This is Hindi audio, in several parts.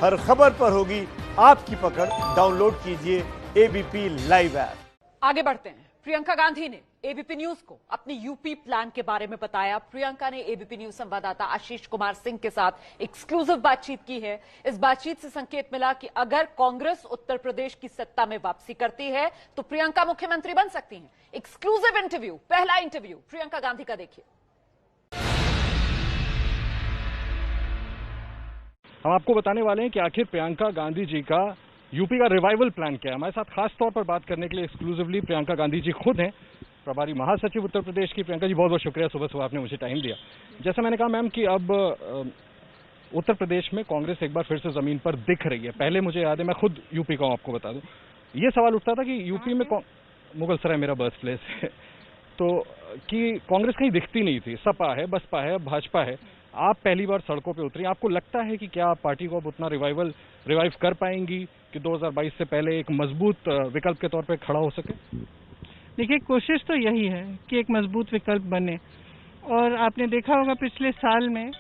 हर खबर पर होगी आपकी पकड़। डाउनलोड कीजिए एबीपी लाइव ऐप। आगे बढ़ते हैं। प्रियंका गांधी ने एबीपी न्यूज को अपनी यूपी प्लान के बारे में बताया। प्रियंका ने एबीपी न्यूज संवाददाता आशीष कुमार सिंह के साथ एक्सक्लूसिव बातचीत की है। इस बातचीत से संकेत मिला कि अगर कांग्रेस उत्तर प्रदेश की सत्ता में वापसी करती है तो प्रियंका मुख्यमंत्री बन सकती हैं। एक्सक्लूसिव इंटरव्यू, पहला इंटरव्यू प्रियंका गांधी का देखिए। हम आपको बताने वाले हैं कि आखिर प्रियंका गांधी जी का यूपी का रिवाइवल प्लान क्या है। हमारे साथ खास तौर पर बात करने के लिए एक्सक्लूसिवली प्रियंका गांधी जी खुद हैं, प्रभारी महासचिव उत्तर प्रदेश की। प्रियंका जी, बहुत बहुत शुक्रिया, सुबह सुबह आपने मुझे टाइम दिया। जैसा मैंने कहा मैम कि अब उत्तर प्रदेश में कांग्रेस एक बार फिर से जमीन पर दिख रही है। पहले मुझे याद है, मैं खुद यूपी का हूं, आपको बता दूं, ये सवाल उठता था कि यूपी में मुगलसराय मेरा बर्थ प्लेस है, तो कि कांग्रेस कहीं दिखती नहीं थी। सपा है, बसपा है, भाजपा है। आप पहली बार सड़कों पे उतरी, आपको लगता है कि क्या आप पार्टी को अब उतना रिवाइव कर पाएंगी कि 2022 से पहले एक मजबूत विकल्प के तौर पे खड़ा हो सके? देखिए, कोशिश तो यही है कि एक मजबूत विकल्प बने। और आपने देखा होगा पिछले साल में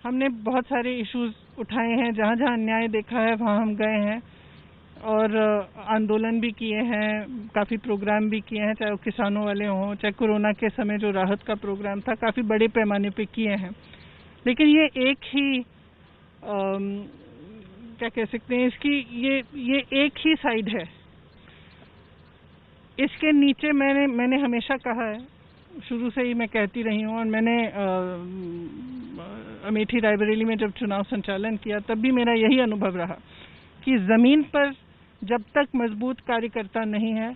हमने बहुत सारे इश्यूज उठाए हैं, जहाँ जहाँ अन्याय देखा है वहाँ हम गए हैं और आंदोलन भी किए हैं, काफ़ी प्रोग्राम भी किए हैं, चाहे वो किसानों वाले हों, चाहे कोरोना के समय जो राहत का प्रोग्राम था, काफ़ी बड़े पैमाने पे किए हैं। लेकिन ये एक ही क्या कह सकते हैं, इसकी ये एक ही साइड है। इसके नीचे मैंने हमेशा कहा है, शुरू से ही मैं कहती रही हूँ, और मैंने अमेठी रायबरेली में जब चुनाव संचालन किया तब भी मेरा यही अनुभव रहा कि जमीन पर जब तक मजबूत कार्यकर्ता नहीं है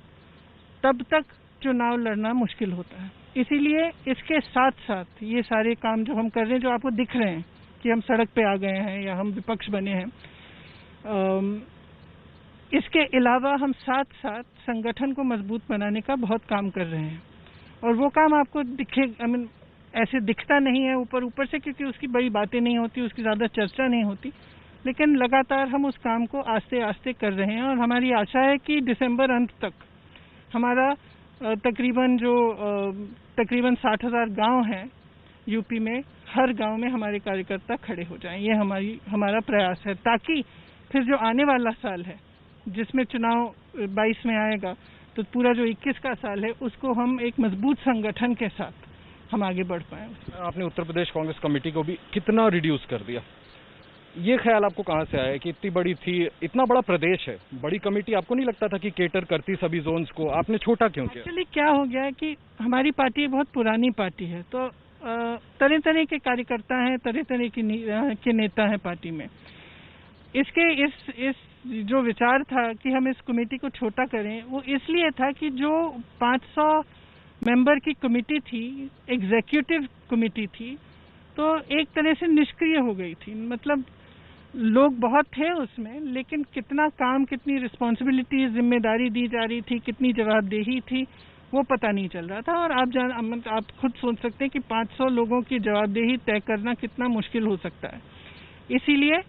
तब तक चुनाव लड़ना मुश्किल होता है। इसीलिए इसके साथ साथ ये सारे काम जो हम कर रहे हैं, जो आपको दिख रहे हैं कि हम सड़क पे आ गए हैं या हम विपक्ष बने हैं, इसके अलावा हम साथ साथ संगठन को मजबूत बनाने का बहुत काम कर रहे हैं। और वो काम आपको ऐसे दिखता नहीं है ऊपर से, क्योंकि उसकी बड़ी बातें नहीं होती, उसकी ज़्यादा चर्चा नहीं होती, लेकिन लगातार हम उस काम को आस्ते आस्ते कर रहे हैं। और हमारी आशा है कि दिसंबर अंत तक हमारा तकरीबन 60,000 गांव हैं यूपी में, हर गांव में हमारे कार्यकर्ता खड़े हो जाएं। ये हमारा प्रयास है, ताकि फिर जो आने वाला साल है जिसमें चुनाव 22 में आएगा, तो पूरा जो 21 का साल है उसको हम एक मजबूत संगठन के साथ हम आगे बढ़ पाएं। आपने उत्तर प्रदेश कांग्रेस कमेटी को भी कितना रिड्यूस कर दिया, ये ख्याल आपको कहाँ से आया कि इतनी बड़ी थी, इतना बड़ा प्रदेश है, बड़ी कमेटी आपको नहीं लगता था कि केटर करती सभी जोन्स को? आपने छोटा क्यों किया? एक्चुअली क्या हो गया है कि हमारी पार्टी बहुत पुरानी पार्टी है, तो तरह तरह के कार्यकर्ता हैं, तरह तरह के नेता हैं पार्टी में। इस जो विचार था कि हम इस कमेटी को छोटा करें, वो इसलिए था कि जो 500 मेंबर की कमेटी थी, एग्जीक्यूटिव कमेटी थी, तो एक तरह से निष्क्रिय हो गई थी। मतलब लोग बहुत थे उसमें, लेकिन कितना काम, कितनी रिस्पॉन्सिबिलिटी, जिम्मेदारी दी जा रही थी, कितनी जवाबदेही थी, वो पता नहीं चल रहा था। और आप खुद सोच सकते हैं कि 500 लोगों की जवाबदेही तय करना कितना मुश्किल हो सकता है। इसीलिए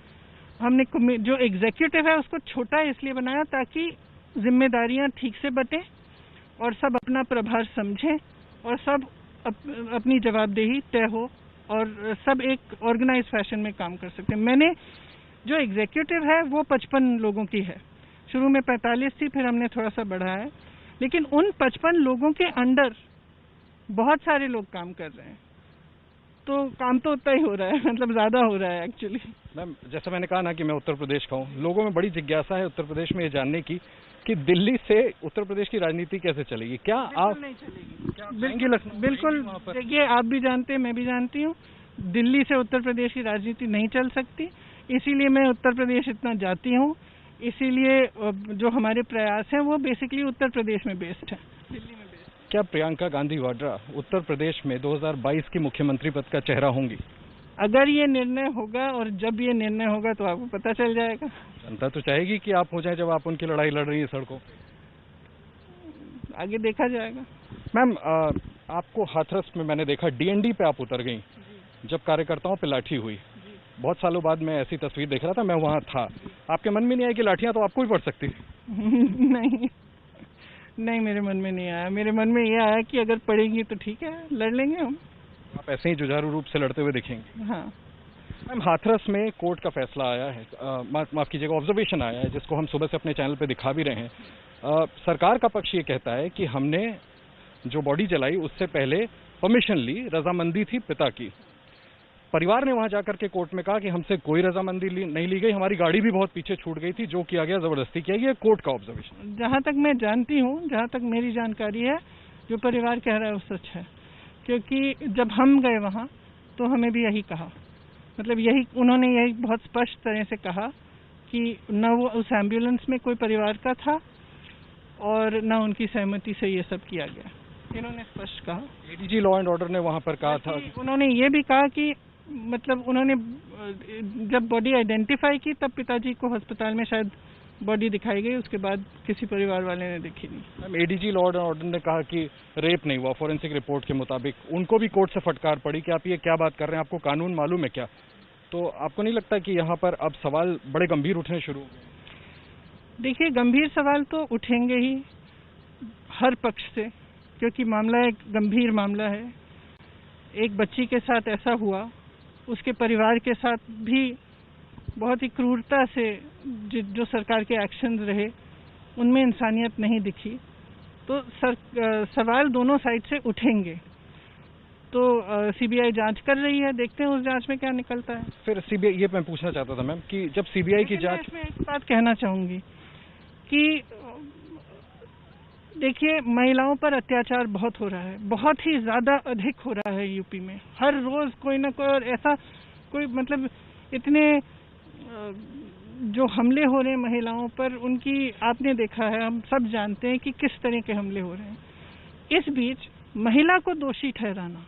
हमने जो एग्जीक्यूटिव है उसको छोटा इसलिए बनाया ताकि जिम्मेदारियां ठीक से बटें और सब अपना प्रभार समझें और सब अपनी जवाबदेही तय हो और सब एक ऑर्गेनाइज फैशन में काम कर सकते हैं। मैंने जो एग्जीक्यूटिव है वो 55 लोगों की है, शुरू में 45 थी, फिर हमने थोड़ा सा बढ़ाया, लेकिन उन 55 लोगों के अंडर बहुत सारे लोग काम कर रहे हैं, तो काम तो उतना ही हो रहा है, मतलब ज्यादा हो रहा है एक्चुअली। मैम, जैसा मैंने कहा ना कि मैं उत्तर प्रदेश का हूँ, लोगों में बड़ी जिज्ञासा है उत्तर प्रदेश में ये जानने की कि दिल्ली से उत्तर प्रदेश की राजनीति कैसे चलेगी। क्या आप नहीं चलेगी? बिल्कुल। देखिए, आप भी जानते हैं, मैं भी जानती हूँ, दिल्ली से उत्तर प्रदेश की राजनीति नहीं चल सकती। इसीलिए मैं उत्तर प्रदेश इतना जाती हूँ, इसीलिए जो हमारे प्रयास हैं वो बेसिकली उत्तर प्रदेश में बेस्ड है, दिल्ली में बेस्ड। क्या प्रियंका गांधी वाड्रा उत्तर प्रदेश में 2022 की मुख्यमंत्री पद का चेहरा होंगी? अगर ये निर्णय होगा और जब ये निर्णय होगा तो आपको पता चल जाएगा। जनता तो चाहेगी कि आप हो जाए, जब आप उनकी लड़ाई लड़ रही है सड़कों, आगे देखा जाएगा। मैम, आपको हाथरस में मैंने देखा, डीएनडी पे आप उतर गई जब कार्यकर्ताओं पे लाठी हुई। बहुत सालों बाद मैं ऐसी तस्वीर देख रहा था, मैं वहाँ था। आपके मन में नहीं आया कि लाठियां तो आपको भी पड़ सकती? नहीं, मेरे मन में नहीं आया। मेरे मन में ये आया कि अगर पड़ेंगी तो ठीक है, लड़ लेंगे हम। आप ऐसे ही जुझारू रूप से लड़ते हुए दिखेंगे? हाँ। मैम, हाथरस में कोर्ट का फैसला आया है, माफ कीजिएगा, ऑब्जर्वेशन आया है, जिसको हम सुबह से अपने चैनल पे दिखा भी रहे हैं। सरकार का पक्ष ये कहता है कि हमने जो बॉडी जलाई उससे पहले परमिशन ली, रजामंदी थी पिता की। परिवार ने वहां जाकर के कोर्ट में कहा कि हमसे कोई रजामंदी नहीं ली गई, हमारी गाड़ी भी बहुत पीछे छूट गई थी, जो किया गया जबरदस्ती किया गया। कोर्ट का ऑब्जर्वेशन। जहां तक मैं जानती हूं, जहां तक मेरी जानकारी है, जो परिवार कह रहा है वो सच है, क्योंकि जब हम गए वहां तो हमें भी यही कहा, मतलब उन्होंने यही बहुत स्पष्ट तरह से कहा कि न वो उस एम्बुलेंस में कोई परिवार का था और न उनकी सहमति से ये सब किया गया, इन्होंने स्पष्ट कहा। एडीजी लॉ एंड ऑर्डर ने वहां पर कहा था, उन्होंने ये भी कहा कि मतलब उन्होंने जब बॉडी आइडेंटिफाई की तब पिताजी को अस्पताल में शायद बॉडी दिखाई गई, उसके बाद किसी परिवार वाले ने देखी नहीं। Ma'am, ADG law and order ने कहा कि रेप नहीं हुआ, फॉरेंसिक रिपोर्ट के मुताबिक। उनको भी कोर्ट से फटकार पड़ी कि आप ये क्या बात कर रहे हैं, आपको कानून मालूम है क्या? तो आपको नहीं लगता कि यहाँ पर अब सवाल बड़े गंभीर उठने शुरू हो गए? देखिए, गंभीर सवाल तो उठेंगे ही हर पक्ष से, क्योंकि मामला एक गंभीर मामला है। एक बच्ची के साथ ऐसा हुआ, उसके परिवार के साथ भी बहुत ही क्रूरता से जो सरकार के एक्शन रहे उनमें इंसानियत नहीं दिखी, तो सवाल दोनों साइड से उठेंगे। तो सीबीआई जांच कर रही है, देखते हैं उस जांच में क्या निकलता है। फिर सीबीआई, ये मैं पूछना चाहता था मैम कि जब सीबीआई की जांच, मैं एक बात कहना चाहूंगी कि देखिए, महिलाओं पर अत्याचार बहुत हो रहा है, बहुत ही ज्यादा अधिक हो रहा है यूपी में। हर रोज कोई ना कोई, और ऐसा कोई मतलब इतने जो हमले हो रहे हैं महिलाओं पर, उनकी आपने देखा है, हम सब जानते हैं कि किस तरह के हमले हो रहे हैं। इस बीच महिला को दोषी ठहराना,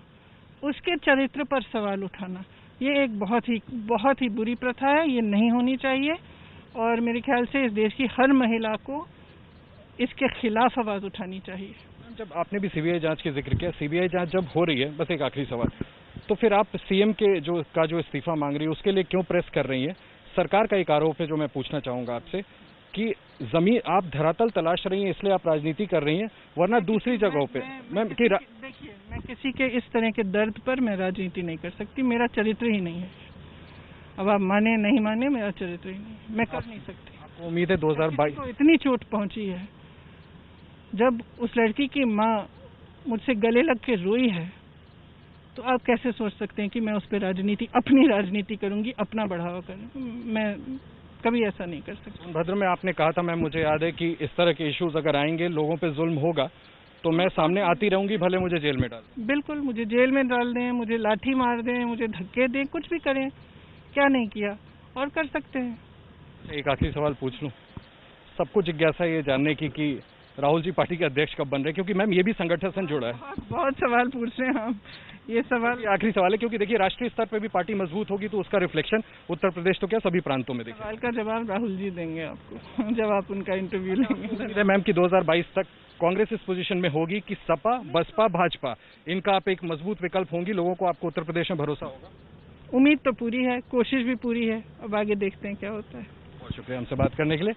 उसके चरित्र पर सवाल उठाना, ये एक बहुत ही बुरी प्रथा है, ये नहीं होनी चाहिए। और मेरे ख्याल से इस देश की हर महिला को इसके खिलाफ आवाज उठानी चाहिए। जब आपने भी सीबीआई जांच की जिक्र किया, सीबीआई जांच जब हो रही है, बस एक आखिरी सवाल, तो फिर आप सीएम के जो इस्तीफा मांग रही है उसके लिए क्यों प्रेस कर रही है? सरकार का एक आरोप है जो मैं पूछना चाहूंगा आपसे कि जमीन आप धरातल तलाश रही हैं, इसलिए आप राजनीति कर रही हैं, वरना दूसरी जगहों पे देखिए, मैं किसी के इस तरह के दर्द पर मैं राजनीति नहीं कर सकती, मेरा चरित्र ही नहीं है। अब आप माने नहीं माने, मेरा चरित्र ही नहीं है, मैं कर नहीं सकती। आपको उम्मीद है 2022 को इतनी चोट पहुंची है, जब उस लड़की की माँ मुझसे गले लग के रोई है, तो आप कैसे सोच सकते हैं कि मैं उस पर अपनी राजनीति करूंगी, अपना बढ़ावा करूंगी? मैं कभी ऐसा नहीं कर सकती। सोनभद्र में आपने कहा था, मैम मुझे याद है, कि इस तरह के इश्यूज अगर आएंगे, लोगों पे जुल्म होगा, तो मैं सामने आती रहूंगी, भले मुझे जेल में डाल दें। बिल्कुल, मुझे जेल में डाल दें, मुझे लाठी मार दें, मुझे धक्के दें, कुछ भी करें, क्या नहीं किया और कर सकते हैं। एक आखिरी सवाल पूछ लूं, सबको जिज्ञासा ये जानने की कि राहुल जी पार्टी के अध्यक्ष कब बन रहे हैं, क्योंकि मैम ये भी संगठन से जुड़ा है। बहुत सवाल पूछ रहे हैं हम, ये सवाल आखिरी सवाल है, क्योंकि देखिए राष्ट्रीय स्तर पे भी पार्टी मजबूत होगी तो उसका रिफ्लेक्शन उत्तर प्रदेश तो क्या सभी प्रांतों में देखिए। सवाल का जवाब राहुल जी देंगे आपको जब आप उनका इंटरव्यू लेंगे। मैम की 2022 तक कांग्रेस इस पोजीशन में होगी कि सपा, बसपा, भाजपा, इनका आप एक मजबूत विकल्प होंगी, लोगों को आपको उत्तर प्रदेश में भरोसा होगा? उम्मीद तो पूरी है, कोशिश भी पूरी है, अब आगे देखते हैं क्या होता है। बहुत शुक्रिया हमसे बात करने के लिए।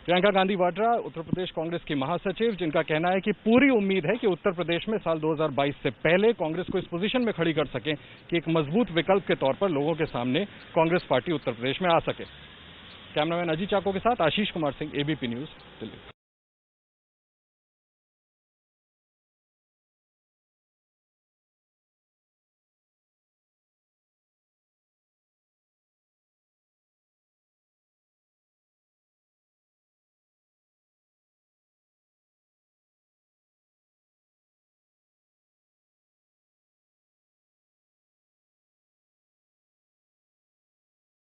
प्रियंका गांधी वाड्रा, उत्तर प्रदेश कांग्रेस की महासचिव, जिनका कहना है कि पूरी उम्मीद है कि उत्तर प्रदेश में साल 2022 से पहले कांग्रेस को इस पोजीशन में खड़ी कर सके कि एक मजबूत विकल्प के तौर पर लोगों के सामने कांग्रेस पार्टी उत्तर प्रदेश में आ सके। कैमरामैन अजीत चाको के साथ आशीष कुमार सिंह, एबीपी न्यूज, दिल्ली।